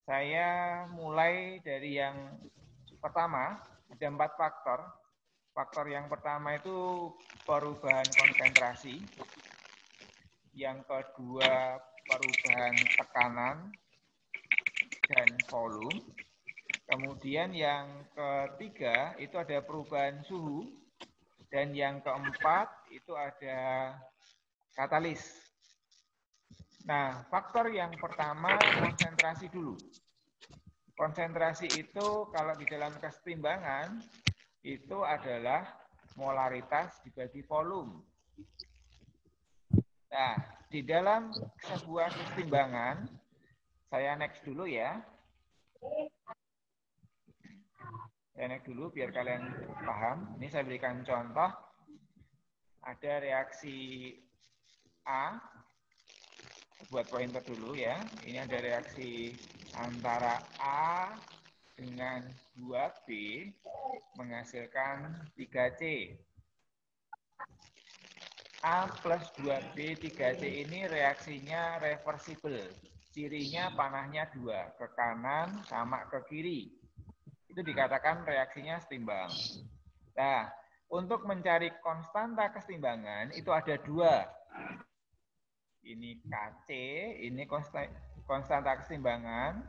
Saya mulai dari yang pertama, ada 4 faktor. Faktor yang pertama itu perubahan konsentrasi. Yang kedua, perubahan tekanan dan volume. Kemudian yang ketiga, itu ada perubahan suhu. Dan yang keempat, itu ada katalis. Nah, faktor yang pertama, konsentrasi dulu. Konsentrasi itu kalau di dalam kesetimbangan, itu adalah molaritas dibagi volume. Nah, di dalam sebuah kesetimbangan, saya next dulu ya. Saya next dulu biar kalian paham. Ini saya berikan contoh. Ada reaksi A, buat pointer dulu ya. Ini ada reaksi antara A dengan 2B menghasilkan 3C. A plus 2B 3C ini reaksinya reversible. Cirinya panahnya 2, ke kanan sama ke kiri. Itu dikatakan reaksinya setimbang. Nah, untuk mencari konstanta kesetimbangan itu ada 2. Ini Kc, ini konstanta kesetimbangan,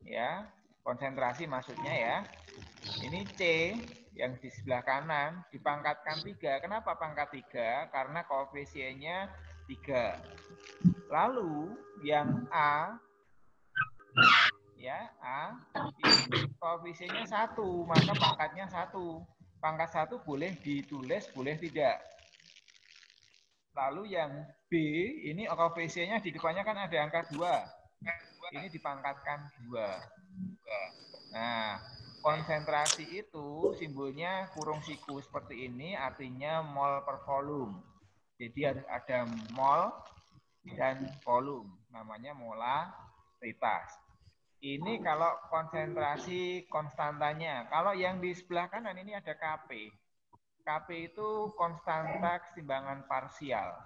ya, konsentrasi maksudnya ya. Ini C yang di sebelah kanan dipangkatkan 3. Kenapa pangkat 3? Karena koefisiennya 3. Lalu yang A, ya A, ini koefisiennya 1, maka pangkatnya 1. Pangkat 1 boleh ditulis, boleh tidak. Lalu yang B, ini koefisiennya di depannya kan ada angka 2. Ini dipangkatkan 2. Nah, konsentrasi itu simbolnya kurung siku seperti ini, artinya mol per volume. Jadi harus ada mol dan volume, namanya molaritas. Ini kalau konsentrasi konstantanya. Kalau yang di sebelah kanan ini ada Kp. Kp itu konstanta keseimbangan parsial.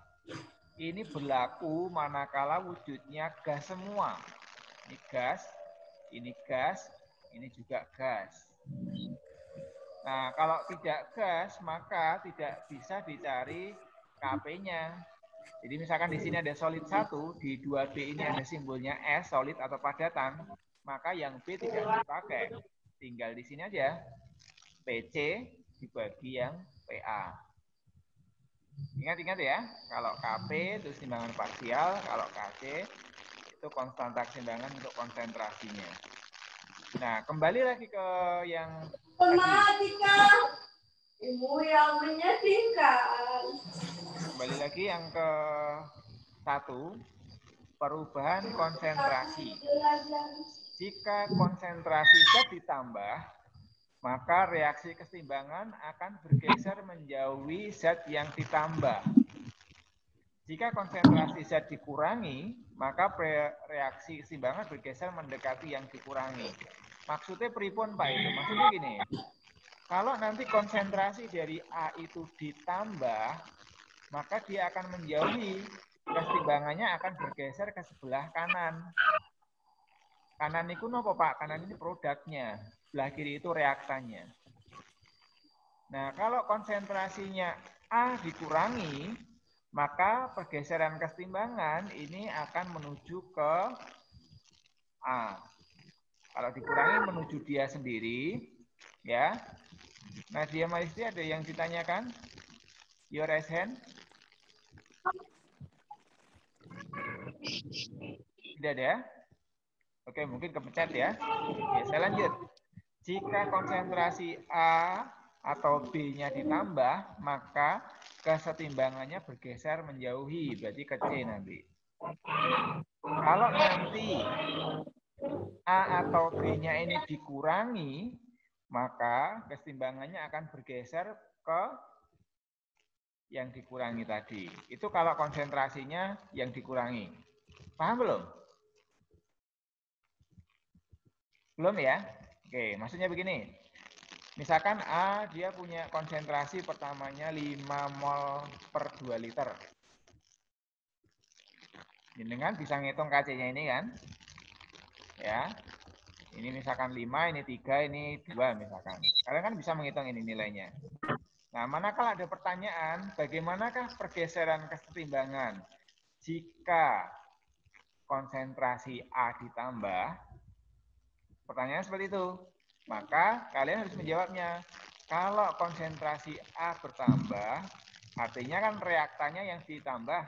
Ini berlaku manakala wujudnya gas semua. Ini gas, ini juga gas. Nah, kalau tidak gas, maka tidak bisa dicari Kp-nya. Jadi misalkan di sini ada solid 1, di 2B ini ada simbolnya S, solid atau padatan, maka yang B tidak dipakai. Tinggal di sini aja, PC dibagi yang PA. Ingat-ingat ya, kalau Kp itu keseimbangan parsial, kalau Kc itu konstanta keseimbangan untuk konsentrasinya. Nah, kembali lagi ke yang Ibu yang menyedihkan. Kembali lagi yang ke 1, perubahan konsentrasi. Jika konsentrasi zat ditambah, maka reaksi keseimbangan akan bergeser menjauhi zat yang ditambah. Jika konsentrasi zat dikurangi, maka reaksi keseimbangan bergeser mendekati yang dikurangi. Maksudnya pripun Pak itu? Maksudnya gini, kalau nanti konsentrasi dari A itu ditambah, maka dia akan menjauhi, keseimbangannya akan bergeser ke sebelah kanan. Kanan itu apa Pak? Kanan ini produknya, sebelah kiri itu reaktannya. Nah, kalau konsentrasinya A dikurangi, maka pergeseran keseimbangan ini akan menuju ke A. Kalau dikurangi menuju dia sendiri, ya. Nadia Maisti ada yang ditanyakan? Your raise hand. Tidak ada? Oke, mungkin kepencet ya. Oke, saya lanjut. Jika konsentrasi A atau B-nya ditambah, maka kesetimbangannya bergeser menjauhi, berarti ke C nanti. Kalau nanti A atau B-nya ini dikurangi, maka kesetimbangannya akan bergeser ke yang dikurangi tadi. Itu kalau konsentrasinya yang dikurangi. Paham belum? Belum ya? Oke, maksudnya begini. Misalkan A dia punya konsentrasi pertamanya 5 mol per 2 liter. Dengan bisa ngitung Kc-nya ini kan? Ya. Ini misalkan 5, ini 3, ini 2 misalkan. Kalian kan bisa menghitung ini nilainya. Nah, manakala ada pertanyaan, bagaimanakah pergeseran kesetimbangan jika konsentrasi A ditambah? Pertanyaan seperti itu. Maka kalian harus menjawabnya. Kalau konsentrasi A bertambah, artinya kan reaktannya yang ditambah,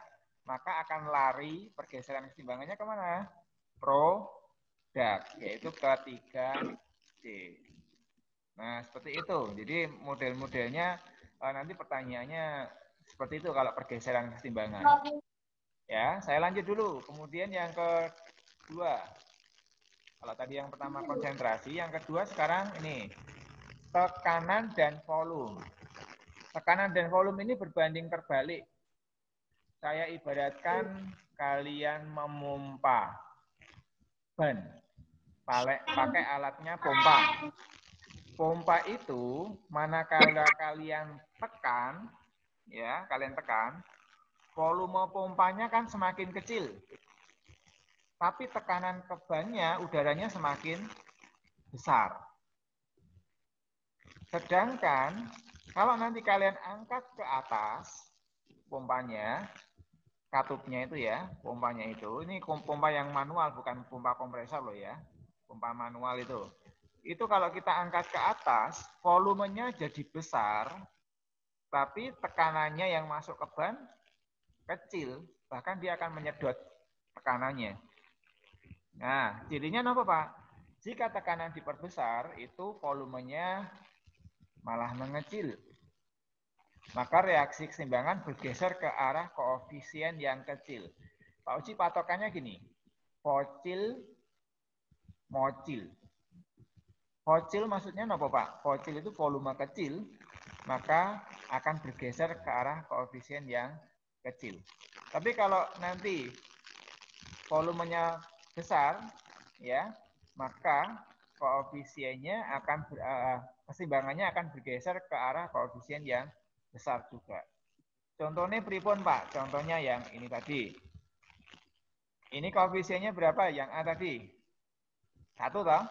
maka akan lari pergeseran kesetimbangannya kemana? Produk, yaitu ke 3C. Nah, seperti itu. Jadi model-modelnya nanti pertanyaannya seperti itu kalau pergeseran kesetimbangan. Ya, saya lanjut dulu. Kemudian yang kedua. Kalau tadi yang pertama konsentrasi, yang kedua sekarang ini tekanan dan volume. Tekanan dan volume ini berbanding terbalik. Saya ibaratkan kalian memompa ban, pakai alatnya pompa. Pompa itu manakala kalian tekan, ya kalian tekan, volume pompanya kan semakin kecil. Tapi tekanan ke bannya, udaranya semakin besar. Sedangkan kalau nanti kalian angkat ke atas pompanya, katupnya itu ya, pompanya itu, ini pompa yang manual bukan pompa kompresor loh ya, pompa manual itu. Itu kalau kita angkat ke atas, volumenya jadi besar, tapi tekanannya yang masuk ke ban kecil, bahkan dia akan menyedot tekanannya. Nah, cirinya apa Pak? Jika tekanan diperbesar, itu volumenya malah mengecil. Maka reaksi keseimbangan bergeser ke arah koefisien yang kecil. Pak Uci patokannya gini, focil, mocil. Focil maksudnya apa Pak? Focil itu volume kecil, maka akan bergeser ke arah koefisien yang kecil. Tapi kalau nanti volumenya besar, ya, maka koefisiennya akan keseimbangannya akan bergeser ke arah koefisien yang besar juga. Contohnya pripun Pak? Contohnya yang ini tadi. Ini koefisiennya berapa? Yang A tadi? 1 toh?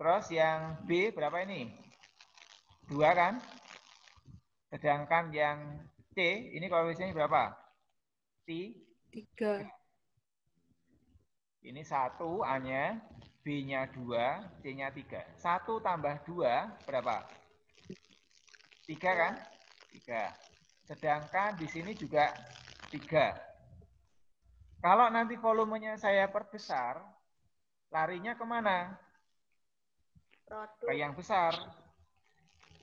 Terus yang B berapa ini? 2 kan? Sedangkan yang C ini koefisiennya berapa? 3. Ini 1 A-nya, B-nya 2, C-nya 3. 1 tambah 2 berapa? 3 kan? 3. Sedangkan di sini juga 3. Kalau nanti volumenya saya perbesar, larinya kemana? Ke yang besar.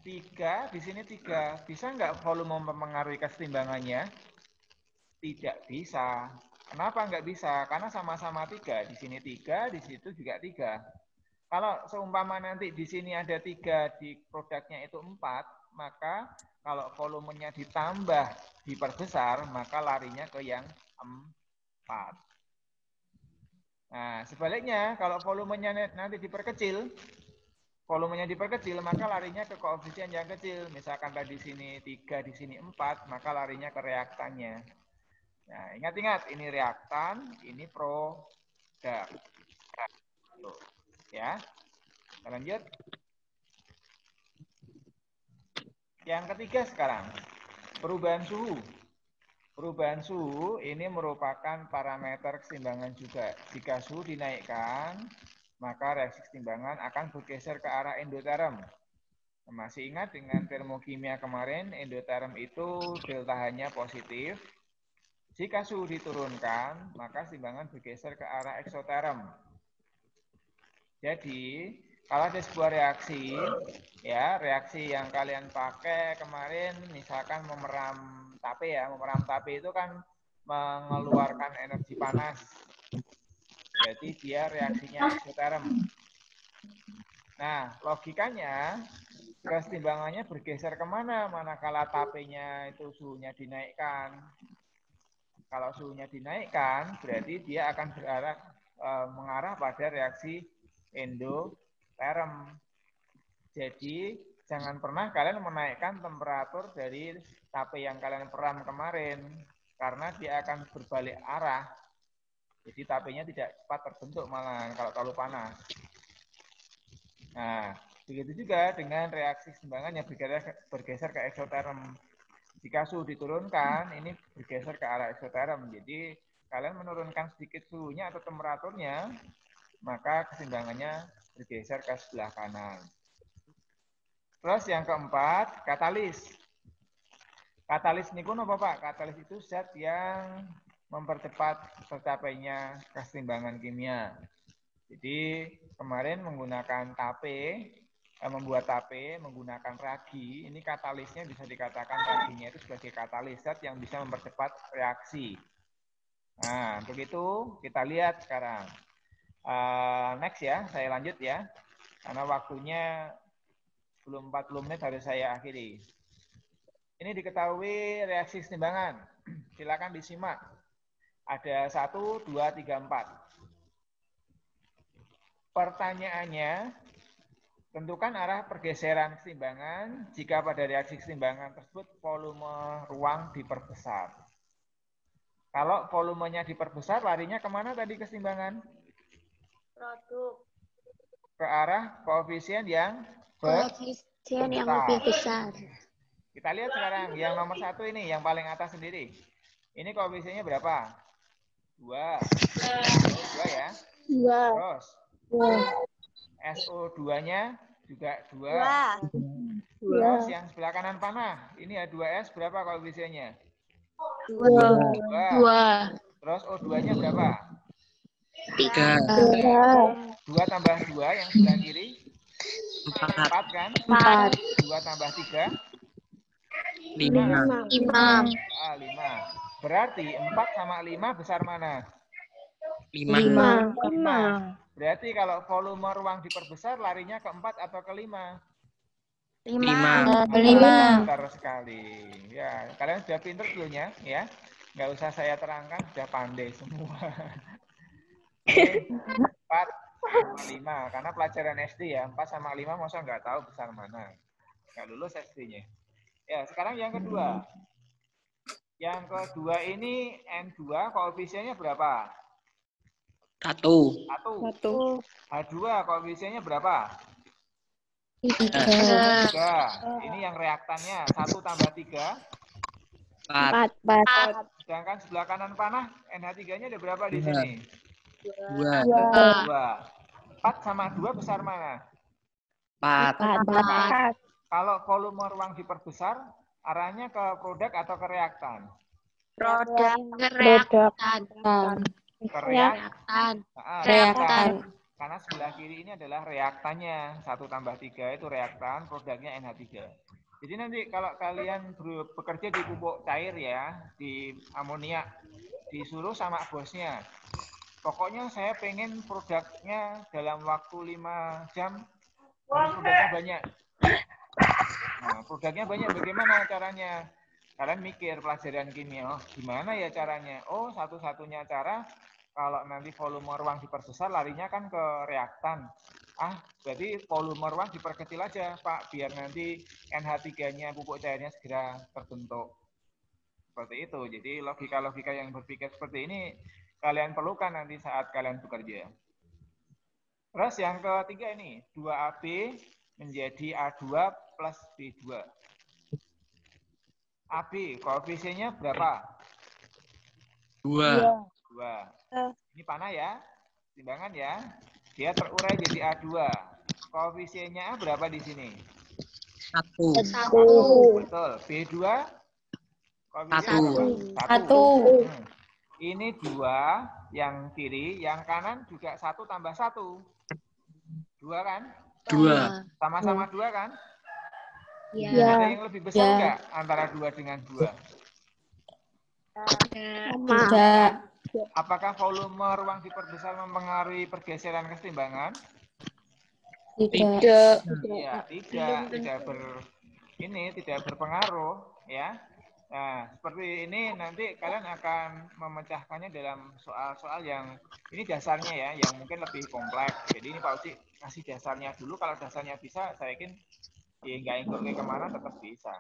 3, di sini 3. Bisa nggak volume mempengaruhi kesetimbangannya? Tidak bisa. Kenapa nggak bisa? Karena sama-sama 3. Di sini 3, di situ juga 3. Kalau seumpama nanti di sini ada 3, di produknya itu 4, maka kalau volumenya ditambah, diperbesar, maka larinya ke yang 4. Nah, sebaliknya kalau volumenya nanti diperkecil, maka larinya ke koefisien yang kecil. Misalkan tadi sini 3, di sini 4, maka larinya ke reaktannya. Nah, ingat-ingat, ini reaktan, ini produk. Tuh, ya. Kita lanjut. Yang ketiga sekarang, perubahan suhu. Perubahan suhu ini merupakan parameter keseimbangan juga. Jika suhu dinaikkan, maka reaksi keseimbangan akan bergeser ke arah endoterm. Masih ingat dengan termokimia kemarin, endoterm itu delta H-nya positif. Jika suhu diturunkan, maka keseimbangan bergeser ke arah eksoterm. Jadi, kalau ada sebuah reaksi, ya reaksi yang kalian pakai kemarin, misalkan memeram tape ya, memeram tape itu kan mengeluarkan energi panas. Jadi dia reaksinya eksoterm. Nah, logikanya keseimbangannya bergeser kemana? Manakala tapenya itu suhunya dinaikkan. Kalau suhunya dinaikkan, berarti dia akan mengarah pada reaksi endoterm. Jadi, jangan pernah kalian menaikkan temperatur dari tape yang kalian peram kemarin, karena dia akan berbalik arah. Jadi tapenya tidak cepat terbentuk malah kalau terlalu panas. Nah, begitu juga dengan reaksi keseimbangan yang bergeser ke eksoterm. Jika suhu diturunkan, ini bergeser ke arah eksoterm. Jadi kalian menurunkan sedikit suhunya atau temperaturnya, maka keseimbangannya bergeser ke sebelah kanan. Terus yang keempat, katalis. Katalis ini pun apa Pak? Katalis itu zat yang mempercepat tercapainya keseimbangan kimia. Jadi kemarin menggunakan tape, membuat tape menggunakan ragi, ini katalisnya bisa dikatakan raginya itu sebagai katalis zat yang bisa mempercepat reaksi. Nah, untuk itu kita lihat sekarang. Next ya, saya lanjut ya. Karena waktunya belum 40 menit harus saya akhiri. Ini diketahui reaksi keseimbangan. Silakan disimak. Ada 1, 2, 3, 4. Pertanyaannya, tentukan arah pergeseran keseimbangan jika pada reaksi keseimbangan tersebut volume ruang diperbesar. Kalau volumenya diperbesar, larinya kemana tadi keseimbangan? Produk. Ke arah koefisien yang lebih besar. Kita lihat sekarang yang nomor 1 ini, yang paling atas sendiri. Ini koefisiennya berapa? 2. 2 ya. 2. Terus SO2-nya juga 2. Terus yang sebelah kanan panah, ini H2S berapa koefisiennya? 2. Terus O2-nya berapa? 3. 2 tambah 2 yang sebelah kiri? 4 kan? 2 tambah 3? 5. 5. Berarti 4 sama 5 besar mana? 5. Berarti kalau volume ruang diperbesar, larinya ke 4 atau ke 5? 5. Pintar sekali. Ya, kalian sudah pintar dulunya, ya. Nggak usah saya terangkan, sudah pandai semua. 4 sama 5, karena pelajaran SD ya, 4 sama 5 masa nggak tahu besar mana. Nggak lulus SD-nya. Ya, sekarang yang kedua. Yang kedua ini N2 koefisiennya berapa? 1. H2 koefisiennya berapa? 3. 3. Ini yang reaktannya 1 tambah 3. 4. Sedangkan sebelah kanan panah NH3-nya ada berapa di sini? 2. 4 sama 2 besar mana? 4. Kalau volume ruang diperbesar, arahnya ke produk atau ke reaktan? Ke reaktan. Karena sebelah kiri ini adalah reaktannya. 1 tambah 3 itu reaktan, produknya NH3. Jadi nanti kalau kalian bekerja di pupuk cair ya, di amonia, disuruh sama bosnya. Pokoknya saya pengen produknya dalam waktu 5 jam, harus produknya banyak. Nah, produknya banyak, bagaimana caranya? Kalian mikir pelajaran kimia, gimana ya caranya? Oh, satu-satunya cara, kalau nanti volume ruang diperbesar, larinya kan ke reaktan. Berarti volume ruang diperkecil aja, Pak, biar nanti NH3-nya, pupuk cairnya segera terbentuk. Seperti itu. Jadi logika-logika yang berpikir seperti ini, kalian perlukan nanti saat kalian bekerja. Terus yang ketiga ini, 2AB menjadi A2 plus B2. AB, koefisiennya berapa? 2. Ini panah ya, timbangan ya. Dia terurai jadi A2. Koefisiennya berapa di sini? 1. Betul. B2? Koefisiennya 1. Ini 2, yang kiri, yang kanan juga 1 tambah 1. 2 kan? 2. Sama-sama 2 kan? Iya. Ada yang lebih besar enggak antara 2 dengan 2? Tidak. Apakah volume ruang diperbesar mempengaruhi pergeseran keseimbangan? Tidak. Iya, tidak berpengaruh ya. Nah, seperti ini nanti kalian akan memecahkannya dalam soal-soal yang ini dasarnya ya, yang mungkin lebih kompleks. Jadi ini Pak Uci kasih dasarnya dulu, kalau dasarnya bisa, saya yakin ya nggak ingin kemana tetap bisa.